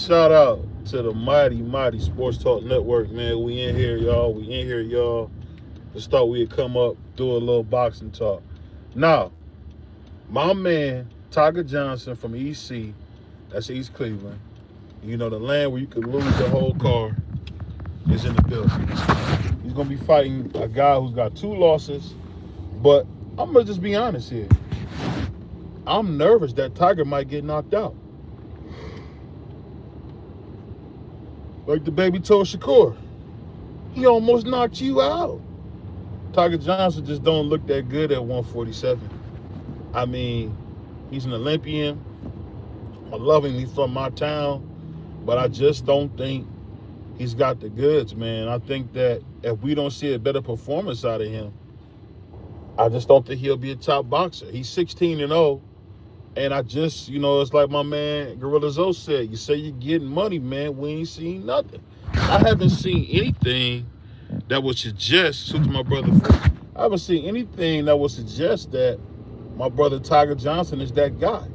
shout out to the mighty Sports Talk Network, man. We in here, y'all. We in here, y'all. Just thought we'd come up, do a little boxing talk. Now, my man, Tiger Johnson from EC, that's East Cleveland. You know, the land where you could lose your whole car is in the building. He's going to be fighting a guy who's got 2 losses. But I'm going to just be honest here. I'm nervous that Tiger might get knocked out. Like the baby told Shakur, he almost knocked you out. Tiger Johnson just don't look that good at 147. I mean, he's an Olympian. I love him. He's from my town. But I just don't think he's got the goods, man. I think that if we don't see a better performance out of him, I just don't think he'll be a top boxer. He's 16-0. And I just, it's like my man Gorilla Zoe said, you say you're getting money, man. We ain't seen nothing. I haven't seen anything that would suggest, to my brother, I haven't seen anything that would suggest that my brother Tiger Johnson is that guy.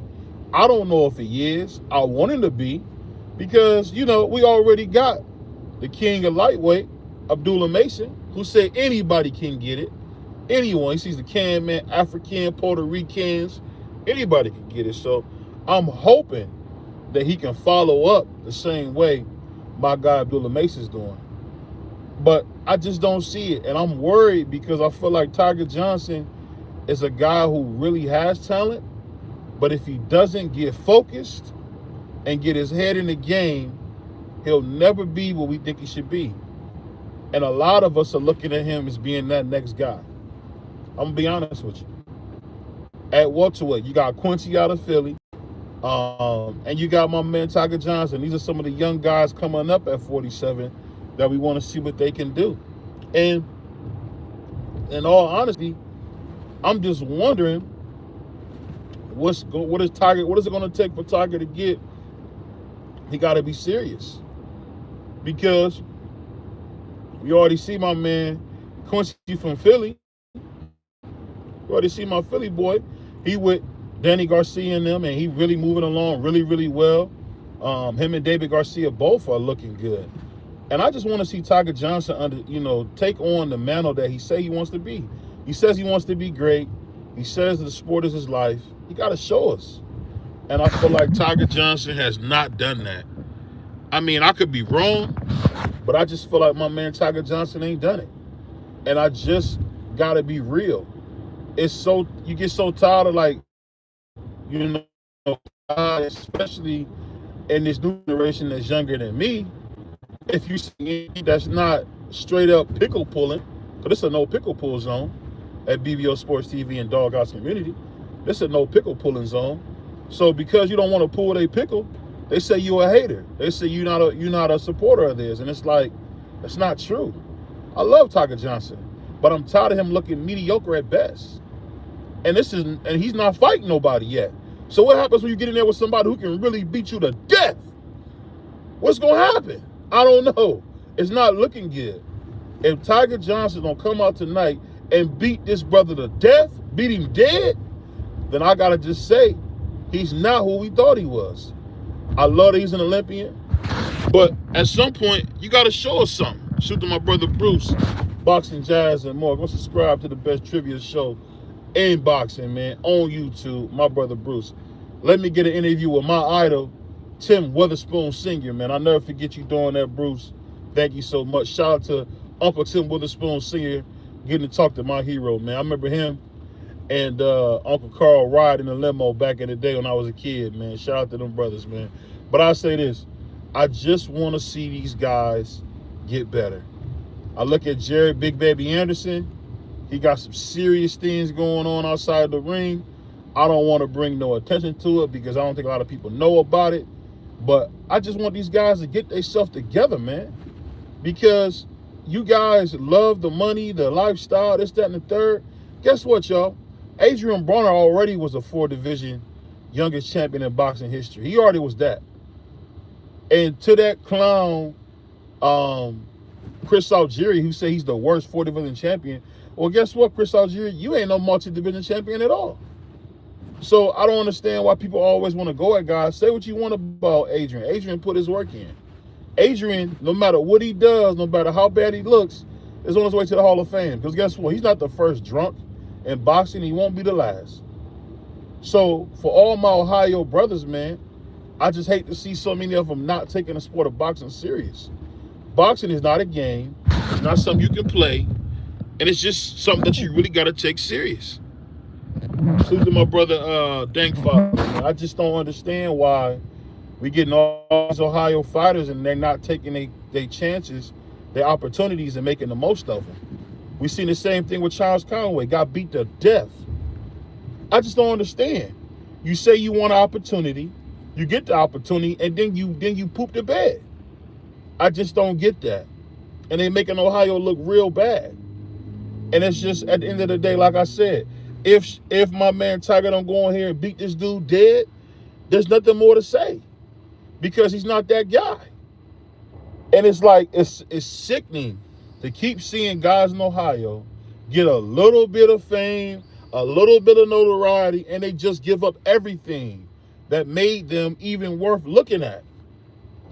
I don't know if he is. I want him to be because, we already got the king of lightweight, Abdullah Mason, who said anybody can get it. Anyone. He sees the can man, African, Puerto Ricans, anybody can get it. So I'm hoping that he can follow up the same way my guy Abdullah Mason's doing. But I just don't see it. And I'm worried because I feel like Tiger Johnson is a guy who really has talent. But if he doesn't get focused and get his head in the game, he'll never be what we think he should be. And a lot of us are looking at him as being that next guy. I'm going to be honest with you. At welterweight, you got Quincy out of Philly, and you got my man Tiger Johnson. These are some of the young guys coming up at 47 that we want to see what they can do. And in all honesty, I'm just wondering what is it going to take for Tiger to get? He got to be serious because we already see my man Quincy from Philly. You already see my Philly boy. He with Danny Garcia and them, and he really moving along really well. Him and David Garcia both are looking good. And I just want to see Tiger Johnson take on the mantle that he say he wants to be. He says he wants to be great. He says the sport is his life. He got to show us. And I feel like Tiger Johnson has not done that. I mean, I could be wrong, but I just feel like my man Tiger Johnson ain't done it. And I just got to be real. You get so tired of especially in this new generation that's younger than me, if you see that's not straight up pickle pulling, so this is a no pickle pull zone at BBO Sports TV and Doghouse Community. This is a no pickle pulling zone. So because you don't want to pull a pickle, they say you're a hater. They say you're not a supporter of theirs. And it's like, that's not true. I love Tiger Johnson, but I'm tired of him looking mediocre at best. And he's not fighting nobody yet. So what happens when you get in there with somebody who can really beat you to death? What's going to happen? I don't know. It's not looking good. If Tiger Johnson don't come out tonight and beat this brother to death, beat him dead, then I got to just say, he's not who we thought he was. I love that he's an Olympian, but at some point, you got to show us something. Shoot to my brother Bruce, Boxing, Jazz, and more. Go subscribe to the best trivia show in boxing, man, on YouTube, my brother Bruce. Let me get an interview with my idol, Tim Witherspoon Sr., man. I'll never forget you doing that, Bruce. Thank you so much. Shout out to Uncle Tim Witherspoon Sr. getting to talk to my hero, man. I remember him and Uncle Carl riding in the limo back in the day when I was a kid, man. Shout out to them brothers, man. But I say this, I just want to see these guys get better. I look at Jared Big Baby Anderson. He got some serious things going on outside the ring. I don't want to bring no attention to it because I don't think a lot of people know about it. But I just want these guys to get themselves together, man. Because you guys love the money, the lifestyle, this, that, and the third. Guess what, y'all? Adrian Bronner already was a 4-division youngest champion in boxing history. He already was that. And to that clown, Chris Algieri, who say he's the worst 4-division champion, well, guess what, Chris Algieri? You ain't no multi-division champion at all. So I don't understand why people always want to go at guys. Say what you want about Adrian. Adrian put his work in. Adrian, no matter what he does, no matter how bad he looks, is on his way to the Hall of Fame. Because guess what? He's not the first drunk in boxing. He won't be the last. So for all my Ohio brothers, man, I just hate to see so many of them not taking the sport of boxing serious. Boxing is not a game. It's not something you can play. And it's just something that you really got to take serious. Salute to my brother, Dank Father. I just don't understand why we getting all these Ohio fighters and they're not taking their chances, their opportunities, and making the most of them. We seen the same thing with Charles Conway. Got beat to death. I just don't understand. You say you want an opportunity, you get the opportunity, and then you poop the bed. I just don't get that. And they making Ohio look real bad. And it's just, at the end of the day, like I said, if my man Tiger don't go in here and beat this dude dead, there's nothing more to say. Because he's not that guy. And it's like, it's sickening to keep seeing guys in Ohio get a little bit of fame, a little bit of notoriety, and they just give up everything that made them even worth looking at.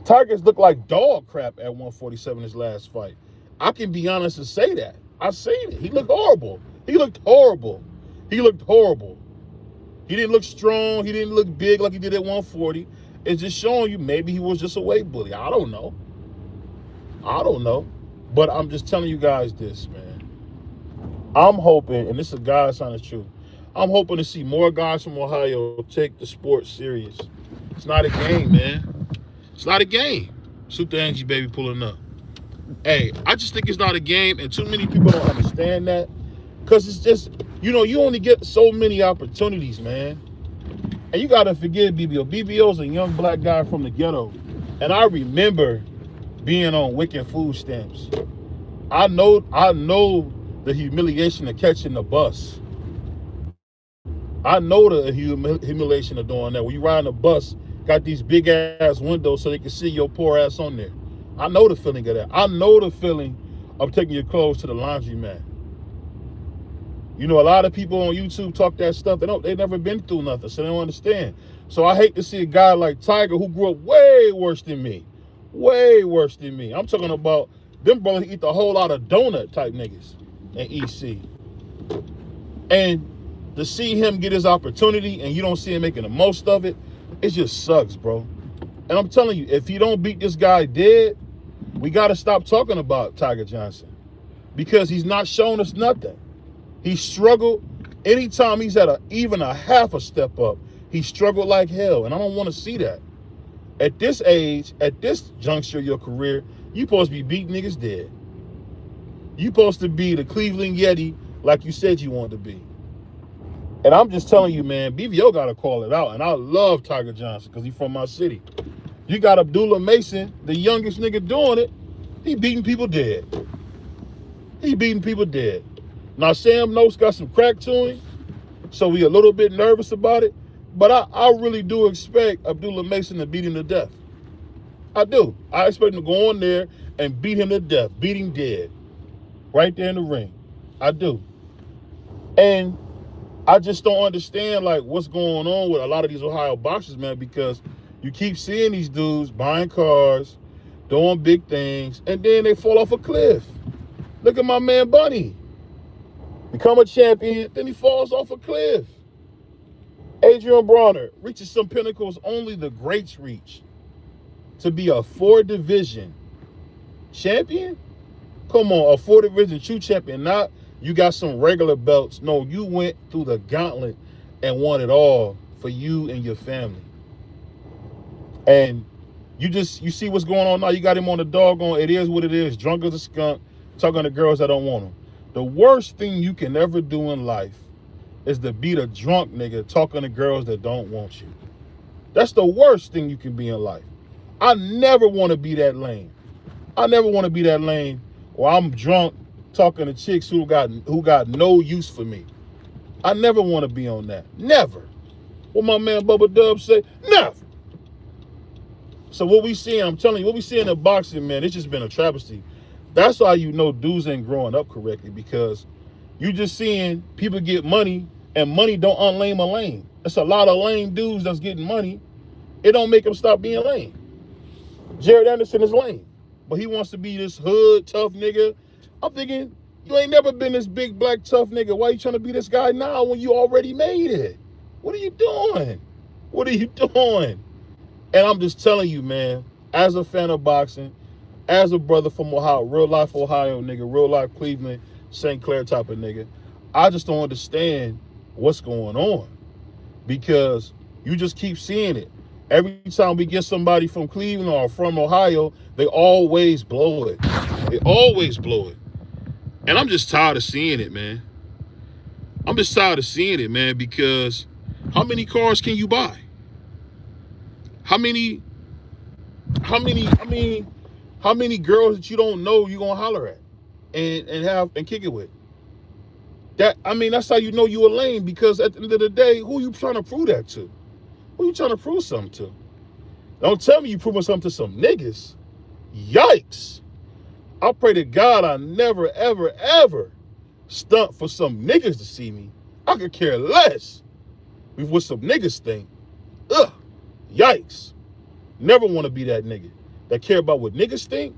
Tigers look like dog crap at 147 his last fight. I can be honest and say that. I seen it. He looked horrible. He looked horrible. He looked horrible. He didn't look strong. He didn't look big like he did at 140. It's just showing you maybe he was just a weight bully. I don't know. I don't know. But I'm just telling you guys this, man. I'm hoping, and this is God's honest truth, I'm hoping to see more guys from Ohio take the sport serious. It's not a game, man. It's not a game. Super Angie baby pulling up. Hey, I just think it's not a game, and too many people don't understand that. Because it's just, you only get so many opportunities, man. And you got to forgive BBO. BBO's a young black guy from the ghetto. And I remember being on Wicked food stamps. I know the humiliation of catching the bus. I know the humiliation of doing that. When you ride a bus, got these big ass windows so they can see your poor ass on there. I know the feeling of that. I know the feeling of taking your clothes to the laundromat. A lot of people on YouTube talk that stuff. They never been through nothing, so they don't understand. So I hate to see a guy like Tiger who grew up way worse than me. Way worse than me. I'm talking about them brothers eat a whole lot of donut type niggas in EC. And to see him get his opportunity and you don't see him making the most of it, it just sucks, bro. And I'm telling you, if you don't beat this guy dead, we got to stop talking about Tiger Johnson because he's not showing us nothing. He struggled. Anytime he's at even a half a step up, he struggled like hell. And I don't want to see that. At this age, at this juncture of your career, you supposed to be beating niggas dead. You supposed to be the Cleveland Yeti like you said you wanted to be. And I'm just telling you, man, BVO got to call it out. And I love Tiger Johnson because he's from my city. You got Abdullah Mason, the youngest nigga doing it. He beating people dead. He beating people dead. Now, Sam Noakes got some crack to him, so we a little bit nervous about it. But I really do expect Abdullah Mason to beat him to death. I do. I expect him to go on there and beat him to death, beat him dead, right there in the ring. I do. And I just don't understand, like, what's going on with a lot of these Ohio boxers, man, because you keep seeing these dudes buying cars, doing big things, and then they fall off a cliff. Look at my man Bunny. Become a champion, then he falls off a cliff. Adrian Bronner reaches some pinnacles only the greats reach. To be a 4-division champion? Come on, a 4-division true champion. Not you got some regular belts. No, you went through the gauntlet and won it all for you and your family. And you see what's going on now. You got him on the doggone, it is what it is, drunk as a skunk, talking to girls that don't want him. The worst thing you can ever do in life is to beat a drunk nigga talking to girls that don't want you. That's the worst thing you can be in life. I never want to be that lame. I never want to be that lame where I'm drunk talking to chicks who got no use for me. I never want to be on that. Never. What my man Bubba Dub say? Never. So what we see, I'm telling you, what we see in boxing, man, it's just been a travesty. That's why dudes ain't growing up correctly, because you just seeing people get money, and money don't unlame a lame. It's a lot of lame dudes that's getting money. It don't make him stop being lame. Jared Anderson is lame, but he wants to be this hood tough nigga. I'm thinking, you ain't never been this big black tough nigga. Why you trying to be this guy now when you already made it? What are you doing? What are you doing? And I'm just telling you, man, as a fan of boxing, as a brother from Ohio, real life Ohio nigga, real life Cleveland, St. Clair type of nigga, I just don't understand what's going on, because you just keep seeing it. Every time we get somebody from Cleveland or from Ohio, they always blow it. They always blow it. And I'm just tired of seeing it, man. I'm just tired of seeing it, man, because how many cars can you buy? How many girls that you don't know you gonna holler at and kick it with? That's how you know you a lame, because at the end of the day, who you trying to prove that to? Who you trying to prove something to? Don't tell me you proving something to some niggas. Yikes. I pray to God I never, ever, ever stunt for some niggas to see me. I could care less with what some niggas think. Ugh. Yikes. Never want to be that nigga that care about what niggas think.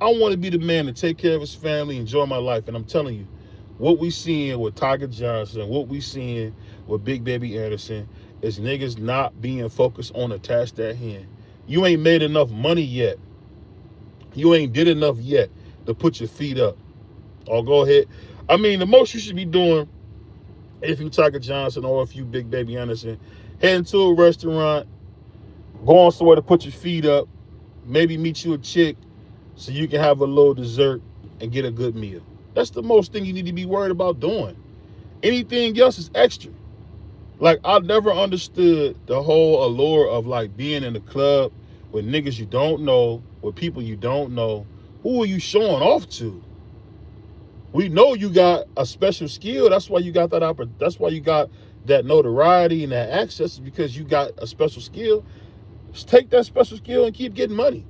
I want to be the man to take care of his family, enjoy my life. And I'm telling you, what we seeing with Tiger Johnson, what we seeing with Big Baby Anderson, is niggas not being focused on a task at hand. You ain't made enough money yet. You ain't did enough yet to put your feet up. Or go ahead. The most you should be doing, if you Tiger Johnson or if you Big Baby Anderson, heading to a restaurant, going somewhere to put your feet up, maybe meet you a chick so you can have a little dessert and get a good meal. That's the most thing you need to be worried about doing. Anything else is extra. Like, I never understood the whole allure of, like, being in the club with niggas you don't know, with people you don't know. Who are you showing off to? We know you got a special skill. That's why you got that that's why you got that notoriety and that access, because you got a special skill. Just take that special skill and keep getting money.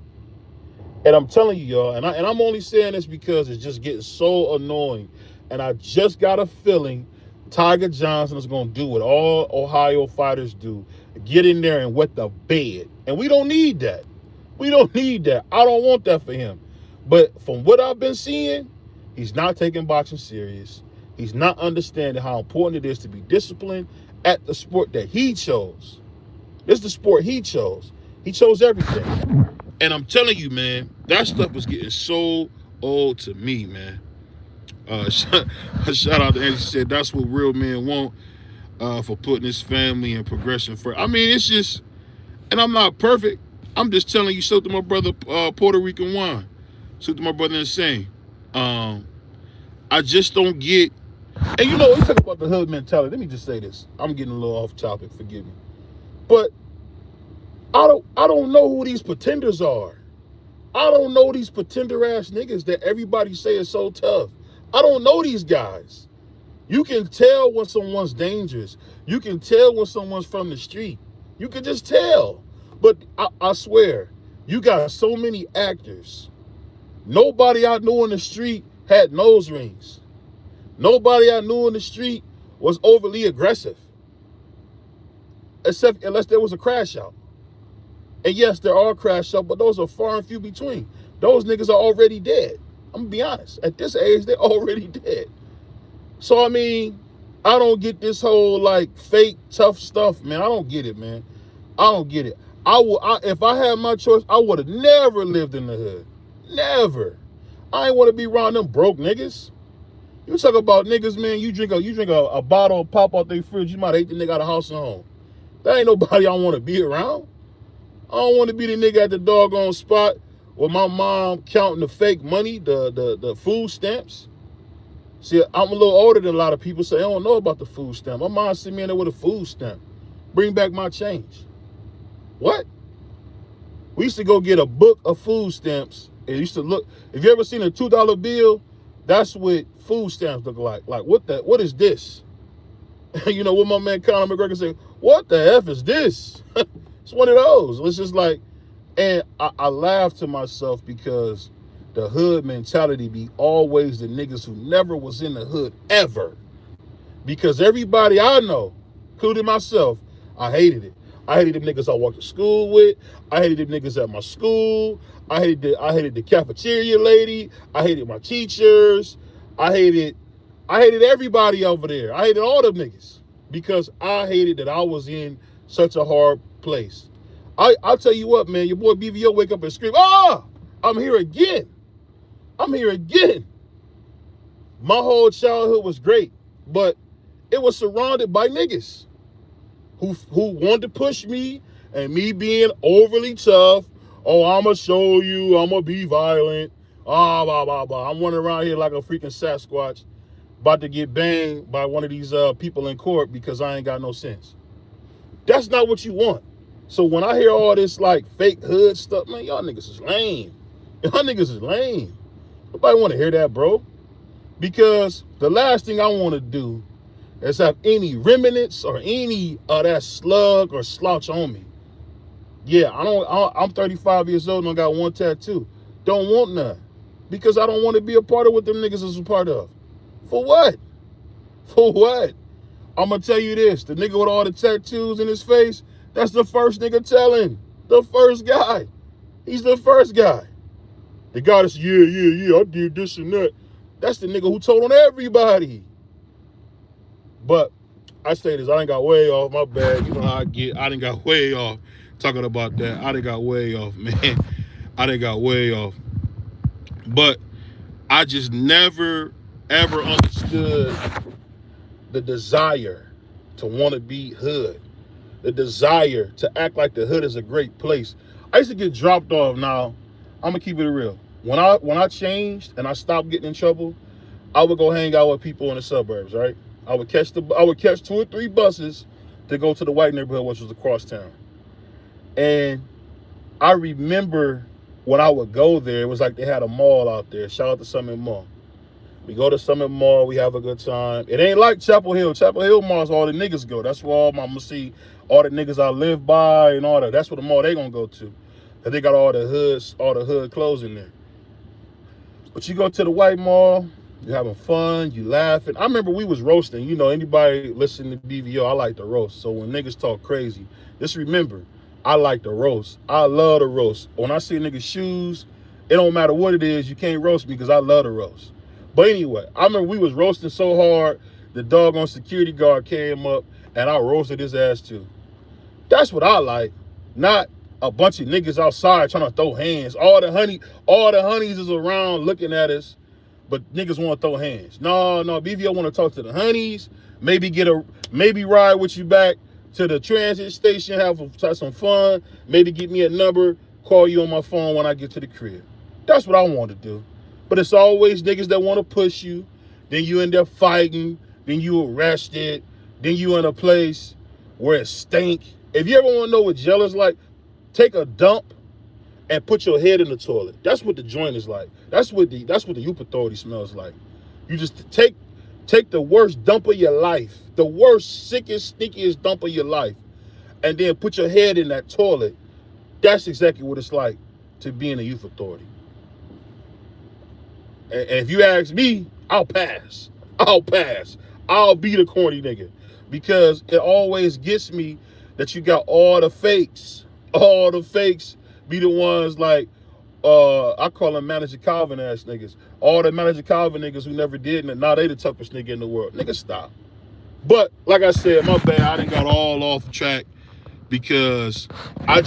And I'm telling you, y'all, and I'm only saying this because it's just getting so annoying. And I just got a feeling Tiger Johnson is going to do what all Ohio fighters do. Get in there and wet the bed. And we don't need that. We don't need that. I don't want that for him. But from what I've been seeing, he's not taking boxing serious. He's not understanding how important it is to be disciplined at the sport that he chose. This is the sport he chose. He chose everything. And I'm telling you, man, that stuff was getting so old to me, man. Shout out to Andy. She said that's what real men want, for putting his family and progression first. It's just, and I'm not perfect. I'm just telling you, so to my brother, Puerto Rican wine. So to my brother Insane. I just don't get, and we talk about the hood mentality. Let me just say this. I'm getting a little off topic, forgive me. But I don't know who these pretenders are. I don't know these pretender ass niggas that everybody say is so tough. I don't know these guys. You can tell when someone's dangerous. You can tell when someone's from the street. You can just tell. But I swear, you got so many actors. Nobody I knew in the street had nose rings. Nobody I knew in the street was overly aggressive. Unless there was a crash out. And yes, there are crash outs, but those are far and few between. Those niggas are already dead. I'm going to be honest. At this age, they're already dead. So, I don't get this whole, like, fake tough stuff, man. I don't get it, man. I don't get it. If I had my choice, I would have never lived in the hood. Never. I ain't want to be around them broke niggas. You talk about niggas, man, you drink a bottle of pop out their fridge, you might hate the nigga out of house and home. That ain't nobody I want to be around. I don't want to be the nigga at the doggone spot with my mom counting the fake money, the food stamps. See, I'm a little older than a lot of people, so they don't know about the food stamp. My mom sent me in there with a food stamp. Bring back my change. What? We used to go get a book of food stamps. It used to look, if you ever seen a $2 bill, that's what food stamps look like. Like, what is this? What my man Conor McGregor said, what the F is this? It's one of those. It's just like, and I laugh to myself because the hood mentality be always the niggas who never was in the hood ever. Because everybody I know, including myself, I hated it. I hated them niggas I walked to school with. I hated them niggas at my school. I hated the cafeteria lady. I hated my teachers. I hated everybody over there. I hated all them niggas because I hated that I was in such a hard place. I'll tell you what, man, your boy BVO wake up and scream, I'm here again. I'm here again. My whole childhood was great, but it was surrounded by niggas who wanted to push me, and me being overly tough. Oh, I'ma show you, I'ma be violent. Blah, blah, blah. I'm running around here like a freaking Sasquatch, about to get banged by one of these people in court because I ain't got no sense. That's not what you want. So when I hear all this like fake hood stuff, man, y'all niggas is lame. Y'all niggas is lame. Nobody want to hear that, bro. Because the last thing I want to do is have any remnants or any of that slug or slouch on me. Yeah, I'm 35 years old and I got one tattoo. Don't want none. Because I don't want to be a part of what them niggas is a part of. For what? For what? I'm going to tell you this. The nigga with all the tattoos in his face, that's the first nigga telling. The first guy. He's the first guy. The guy that's, I did this and that. That's the nigga who told on everybody. But I say this, I done got way off, my bad. You know how I get. I done got way off talking about that. I done got way off, man. I done got way off. But I just never, ever understood the desire to want to be hood. The desire to act like the hood is a great place. I used to get dropped off. Now, I'm going to keep it real. When I changed and I stopped getting in trouble, I would go hang out with people in the suburbs, right? I would catch 2 or 3 buses to go to the white neighborhood, which was across town. And I remember when I would go there, it was like they had a mall out there. Shout out to Summit Mall. We go to Summit Mall, we have a good time. It ain't like Chapel Hill. Chapel Hill Mall is all the niggas go. That's where I'm gonna see all the niggas I live by and all that. That's what the mall they gonna go to. Cause they got all the hood clothes in there. But you go to the white mall, you're having fun, you laughing. I remember we was roasting. You know, anybody listening to BVO, I like to roast. So when niggas talk crazy, just remember, I like to roast. I love to roast. When I see niggas' shoes, it don't matter what it is, you can't roast me because I love to roast. But anyway, I remember we was roasting so hard, the doggone security guard came up and I roasted his ass too. That's what I like. Not a bunch of niggas outside trying to throw hands. All the honeys is around looking at us, but niggas want to throw hands. No, BVO want to talk to the honeys, maybe ride with you back to the transit station, have some fun, maybe get me a number, call you on my phone when I get to the crib. That's what I want to do. But it's always niggas that want to push you, then you end up fighting, then you arrested, then you in a place where it stink. If you ever want to know what jail is like, take a dump and put your head in the toilet. That's what the joint is like. That's what the youth authority smells like. You just take the worst dump of your life, the worst, sickest, stinkiest dump of your life, and then put your head in that toilet. That's exactly what it's like to be in a youth authority. And if you ask me, I'll pass. I'll be the corny nigga. Because it always gets me that you got all the fakes. All the fakes be the ones like, I call them Manager Calvin ass niggas. All the Manager Calvin niggas who never did, and now they the toughest nigga in the world. Nigga, stop. But, like I said, my bad, I done got all off track because I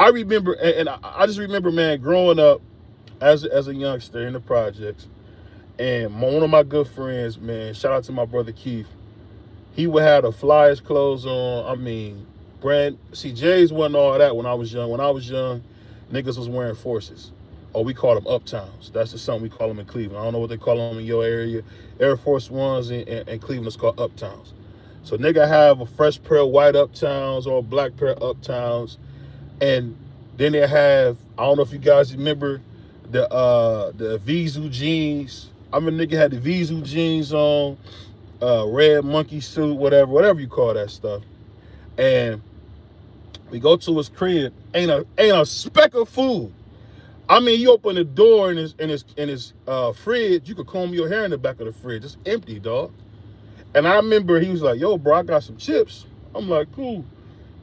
remember, and I just remember, man, growing up as a youngster in the projects, and one of my good friends, man, shout out to my brother Keith, he would have the flyest clothes on. I mean, J's wasn't all that when I was young. When I was young, niggas was wearing Forces. Or we call them Uptowns. That's just something we call them in Cleveland. I don't know what they call them in your area. Air Force Ones in Cleveland is called Uptowns. So nigga have a fresh pair of white Uptowns or a black pair of Uptowns. And then they have, I don't know if you guys remember the Vizu jeans. I remember nigga had the Vizu jeans on, red monkey suit, whatever you call that stuff. And we go to his crib, ain't a speck of food. I mean, you open the door in his fridge, you could comb your hair in the back of the fridge. It's empty, dog. And I remember he was like, yo, bro, I got some chips. I'm like, cool.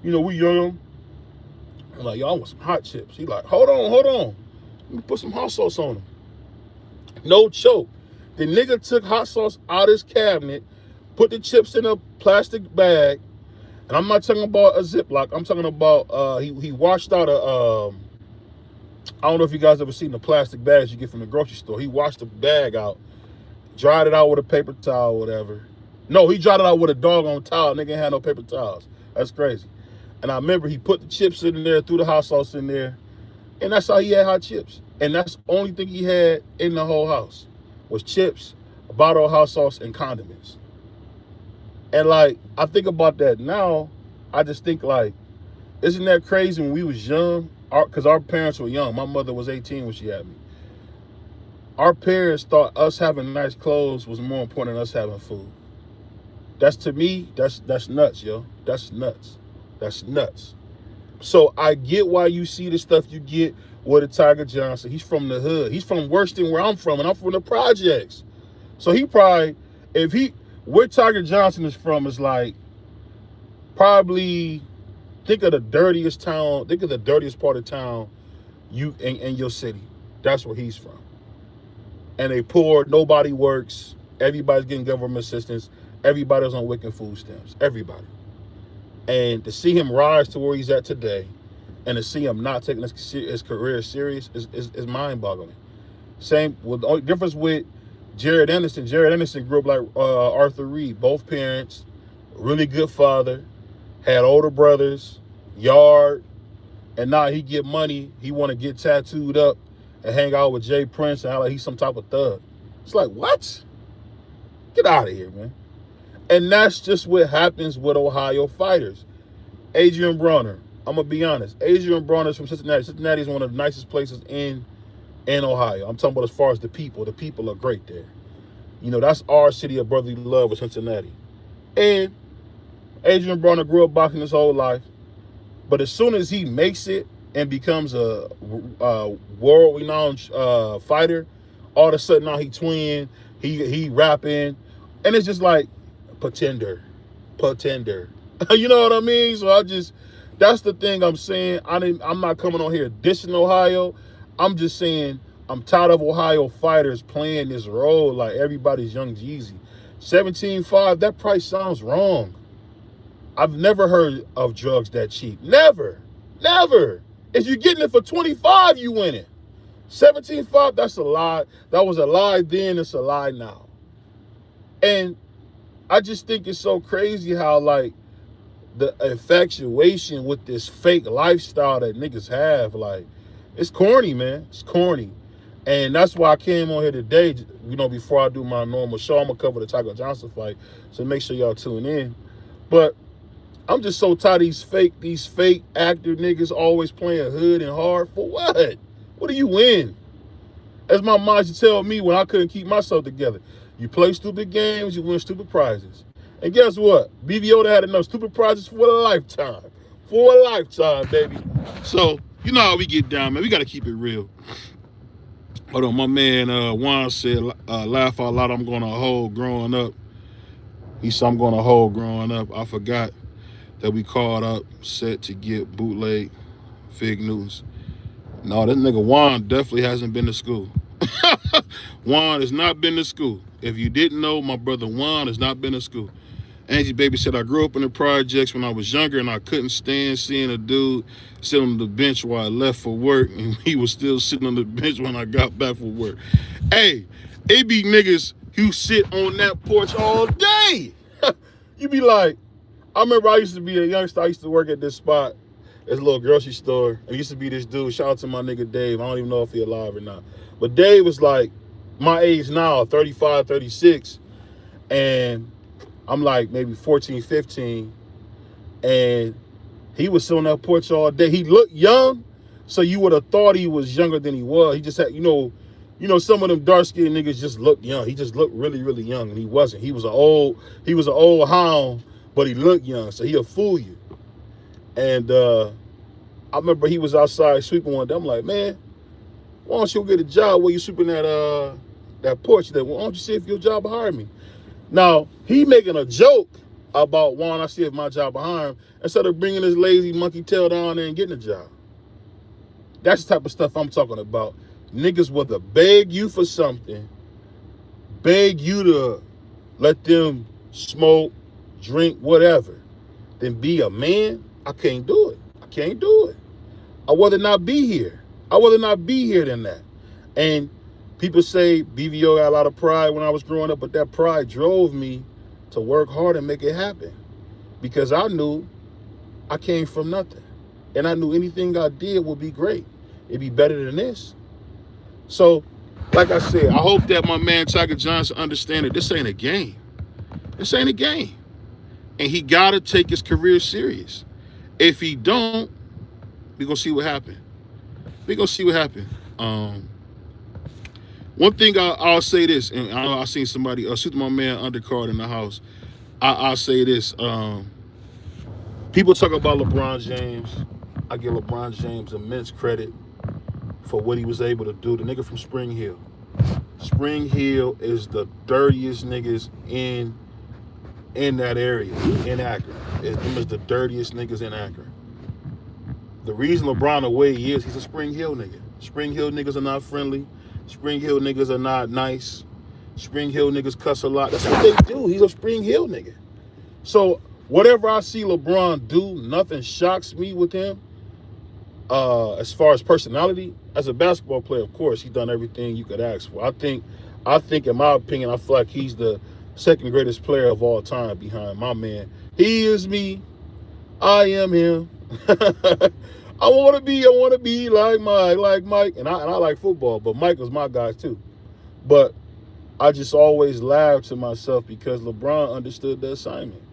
You know, we young. I'm like, yo, I want some hot chips. He like, hold on, hold on. Let me put some hot sauce on them. No choke. The nigga took hot sauce out his cabinet, put the chips in a plastic bag, and I'm not talking about a Ziploc. I'm talking about he washed out a I don't know if you guys ever seen the plastic bags you get from the grocery store. He washed the bag out, dried it out with a paper towel or whatever. No, he dried it out with a doggone towel. Nigga ain't had no paper towels. That's crazy. And I remember he put the chips in there, threw the hot sauce in there, and that's how he had hot chips. And that's the only thing he had in the whole house was chips, a bottle of hot sauce, and condiments. And like, I think about that now, I just think like, isn't that crazy when we was young? Because our parents were young. My mother was 18 when she had me. Our parents thought us having nice clothes was more important than us having food. That's, to me, that's nuts, yo. That's nuts. That's nuts. So I get why you see the stuff you get with a Tiger Johnson. He's from the hood. He's from worse than where I'm from, and I'm from the projects. So he probably, where Tiger Johnson is from is like, probably, think of the dirtiest town, think of the dirtiest part of town in your city. That's where he's from. And they poor, nobody works, everybody's getting government assistance, everybody's on wicked food stamps, everybody. And to see him rise to where he's at today, and to see him not taking his career serious is mind-boggling. Same with the only difference with Jared Anderson. Jared Anderson grew up like Arthur Reed. Both parents, really good father, had older brothers, yard, and now he get money. He want to get tattooed up and hang out with Jay Prince and act like he's some type of thug. It's like, what? Get out of here, man. And that's just what happens with Ohio fighters. Adrian Bronner, I'm going to be honest. Adrian Bronner is from Cincinnati. Cincinnati is one of the nicest places in Ohio. I'm talking about as far as the people. The people are great there. You know, that's our city of brotherly love with Cincinnati. And Adrian Bronner grew up boxing his whole life. But as soon as he makes it and becomes a world-renowned fighter, all of a sudden now he twin, he rapping. And it's just like, pretender. You know what I mean? So that's the thing I'm saying. I'm not coming on here dissing Ohio. I'm just saying I'm tired of Ohio fighters playing this role like everybody's Young Jeezy. 17.5, that price sounds wrong. I've never heard of drugs that cheap. Never. If you're getting it for 25, you win it. 17.5, that's a lie. That was a lie then, it's a lie now. And I just think it's so crazy how, like, the infatuation with this fake lifestyle that niggas have, like, it's corny, man. It's corny. And that's why I came on here today, you know, before I do my normal show. I'm going to cover the Tiger Johnson fight, so make sure y'all tune in. But I'm just so tired of these fake actor niggas always playing hood and hard. For what? What do you win? As my mom used to tell me when I couldn't keep myself together. You play stupid games, you win stupid prizes. And guess what? BVO had enough stupid prizes for a lifetime. For a lifetime, baby. So, you know how we get down, man. We got to keep it real. Hold on, my man Juan said, laugh out loud, I'm going to hold growing up. He said, I'm going to hold growing up. I forgot that we called up set to get bootleg fig news. No, this nigga Juan definitely hasn't been to school. Juan has not been to school. If you didn't know, my brother Juan has not been to school. Angie Baby said, I grew up in the projects when I was younger and I couldn't stand seeing a dude sit on the bench while I left for work and he was still sitting on the bench when I got back from work. Hey, it be niggas who sit on that porch all day. You be like, I remember I used to be a youngster. I used to work at this spot. It's a little grocery store. And it used to be this dude. Shout out to my nigga Dave. I don't even know if he alive or not. But Dave was like my age now, 35, 36. And I'm like maybe 14, 15. And he was sitting on that porch all day. He looked young. So you would have thought he was younger than he was. He just had, you know, some of them dark-skinned niggas just looked young. He just looked really, really young. And he wasn't. He was an old hound. But he looked young, so he'll fool you. And I remember he was outside sweeping one day. I'm like, man, why don't you get a job where you sweeping that porch? Why don't you see if your job will hire me? Now, he making a joke about one, I see if my job behind him, instead of bringing his lazy monkey tail down there and getting a job. That's the type of stuff I'm talking about. Niggas will beg you for something, beg you to let them smoke, drink, whatever, then be a man. I can't do it. I can't do it. I'd rather not be here. I'd rather not be here than that. And people say BVO got a lot of pride when I was growing up, but that pride drove me to work hard and make it happen. Because I knew I came from nothing. And I knew anything I did would be great. It'd be better than this. So, like I said, I hope that my man Tiger Johnson understands that this ain't a game. This ain't a game. And he got to take his career serious. If he don't, we're going to see what happens. We're going to see what happens. One thing I'll say this, and I know I seen somebody shoot my man undercard in the house. I'll say this. People talk about LeBron James. I give LeBron James immense credit for what he was able to do. The nigga from Spring Hill. Spring Hill is the dirtiest niggas in that area, in Akron. Them is the dirtiest niggas in Akron. The reason LeBron the way he is, he's a Spring Hill nigga. Spring Hill niggas are not friendly. Spring Hill niggas are not nice. Spring Hill niggas cuss a lot. That's what they do. He's a Spring Hill nigga. So whatever I see LeBron do, nothing shocks me with him. As far as personality, as a basketball player, of course, he's done everything you could ask for. I think, in my opinion, I feel like he's the second greatest player of all time behind my man. He is me. I am him. I want to be like Mike, and I like football, but Mike was my guy too. But I just always laugh to myself because LeBron understood the assignment.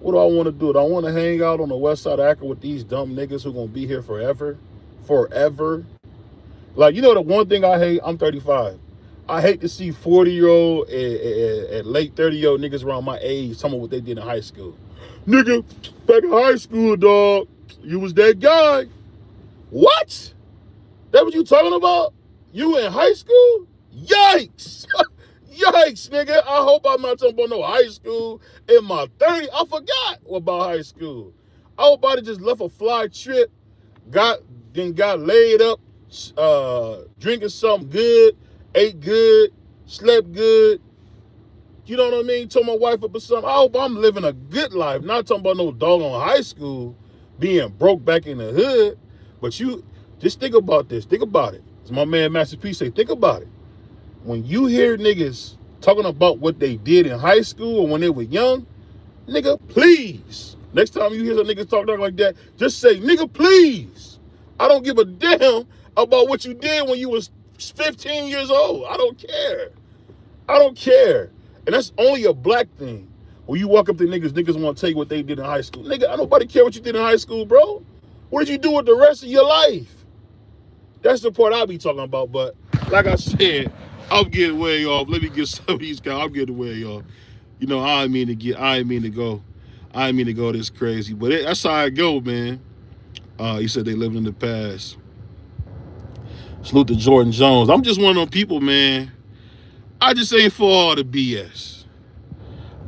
What do I want to do? Do I want to hang out on the west side of Akron with these dumb niggas who are going to be here forever? Forever? Like, you know the one thing I hate? I'm 35. I hate to see 40-year-old and late 30-year-old niggas around my age talking about what they did in high school. Nigga, back in high school, dog, you was that guy. What? That what you talking about? You in high school? Yikes. Yikes, nigga. I hope I'm not talking about no high school in my 30s. I forgot about high school. I hope I just left a fly trip, got laid up, drinking something good, ate good, slept good. You know what I mean? Told my wife up or something. I hope I'm living a good life. Not talking about no doggone high school, being broke back in the hood. But you just think about this. Think about it. As my man Master P say, think about it. When you hear niggas talking about what they did in high school or when they were young, nigga, please. Next time you hear some niggas talk like that, just say, nigga, please. I don't give a damn about what you did when you was 15 years old. I don't care. I don't care. And that's only a black thing. When you walk up to niggas want to tell you what they did in high school. Nigga, I nobody care what you did in high school, bro. What did you do with the rest of your life? That's the part I be talking about. But like I said, I'm getting way off. Let me get some of these guys. I'm getting way off. You know, I ain't mean to go this crazy. But that's how I go, man. He said they living in the past. Salute to Jordan Jones. I'm just one of them people, man. I just ain't for all the BS.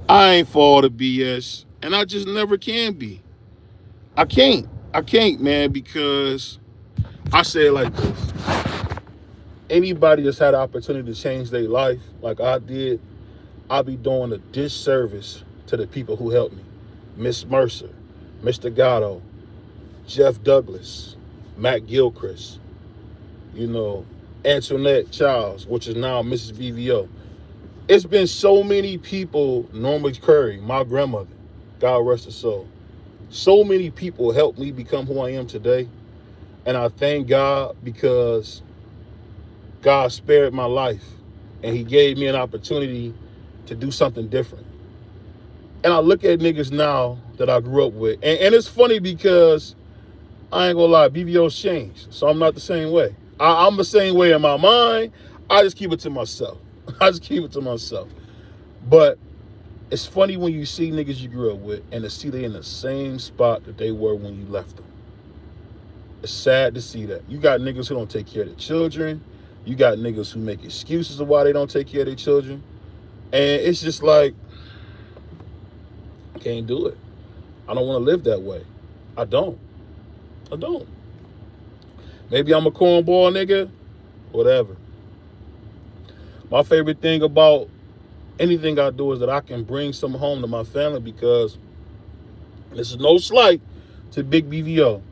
I ain't for all the BS. And I just never can be. I can't, man, because I say it like this. Anybody that's had the opportunity to change their life like I did, I'll be doing a disservice to the people who helped me. Miss Mercer, Mr. Gatto, Jeff Douglas, Matt Gilchrist, you know, Antoinette Charles, which is now Mrs. BVO. It's been so many people, Norma Curry, my grandmother, God rest her soul. So many people helped me become who I am today. And I thank God because God spared my life and he gave me an opportunity to do something different. And I look at niggas now that I grew up with. And it's funny because I ain't gonna lie, BVO's changed. So I'm not the same way. I'm the same way in my mind. I just keep it to myself. But it's funny when you see niggas you grew up with and to see they in the same spot that they were when you left them. It's sad to see that. You got niggas who don't take care of their children. You got niggas who make excuses of why they don't take care of their children. And it's just like, I can't do it. I don't want to live that way. I don't. I don't. Maybe I'm a cornball nigga. Whatever. My favorite thing about anything I do is that I can bring some home to my family, because this is no slight to Big BVO.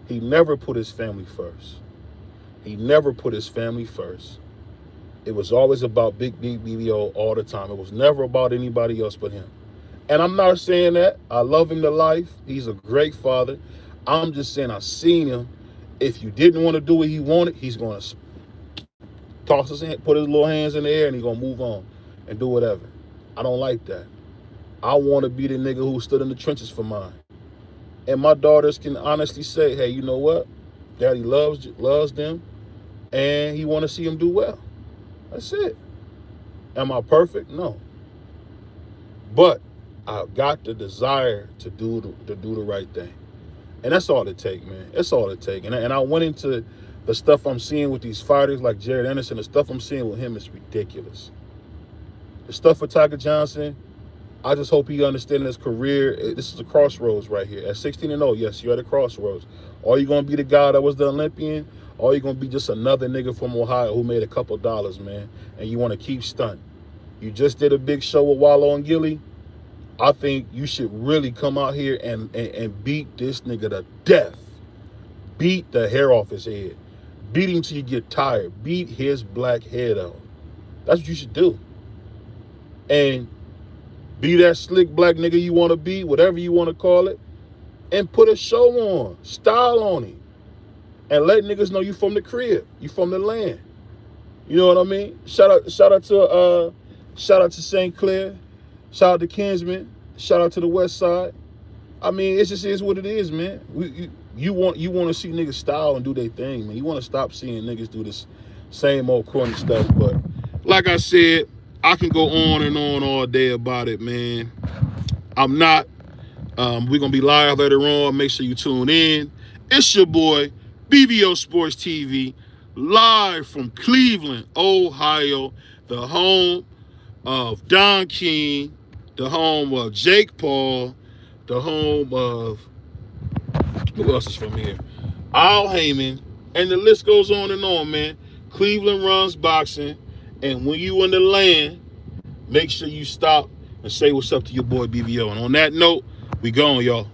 He never put his family first. He never put his family first. It was always about Big BVO all the time. It was never about anybody else but him. And I'm not saying that. I love him to life. He's a great father. I'm just saying I've seen him. If you didn't want to do what he wanted, he's going to toss his hand, put his little hands in the air, and he's going to move on and do whatever. I don't like that. I want to be the nigga who stood in the trenches for mine. And my daughters can honestly say, hey, you know what? Daddy loves them, and he want to see them do well. That's it. Am I perfect? No. But I've got the desire to do the right thing. And that's all it takes, man. That's all it takes. And I went into the stuff I'm seeing with these fighters like Jared Anderson. The stuff I'm seeing with him is ridiculous. The stuff with Tiger Johnson, I just hope he understands his career. This is a crossroads right here. At 16-0, yes, you're at a crossroads. Are you going to be the guy that was the Olympian? Or are you going to be just another nigga from Ohio who made a couple dollars, man, and you want to keep stunting? You just did a big show with Wallow and Gilly. I think you should really come out here and beat this nigga to death. Beat the hair off his head. Beat him till you get tired. Beat his black head off. That's what you should do. And be that slick black nigga you want to be, whatever you want to call it, and put a show on, style on him, and let niggas know you from the crib, you from the land. You know what I mean? Shout out to St. Clair, shout out to Kinsman, shout out to the West Side. I mean, it just is what it is, man. You want to see niggas style and do their thing, man. You want to stop seeing niggas do this same old corny stuff. But like I said, I can go on and on all day about it, man. I'm not. We're going to be live later on. Make sure you tune in. It's your boy, BVO Sports TV, live from Cleveland, Ohio, the home of Don King, the home of Jake Paul, the home of, who else is from here? Al Heyman, and the list goes on, man. Cleveland runs boxing, and when you in the land, make sure you stop and say what's up to your boy BVO. And on that note, we going, y'all.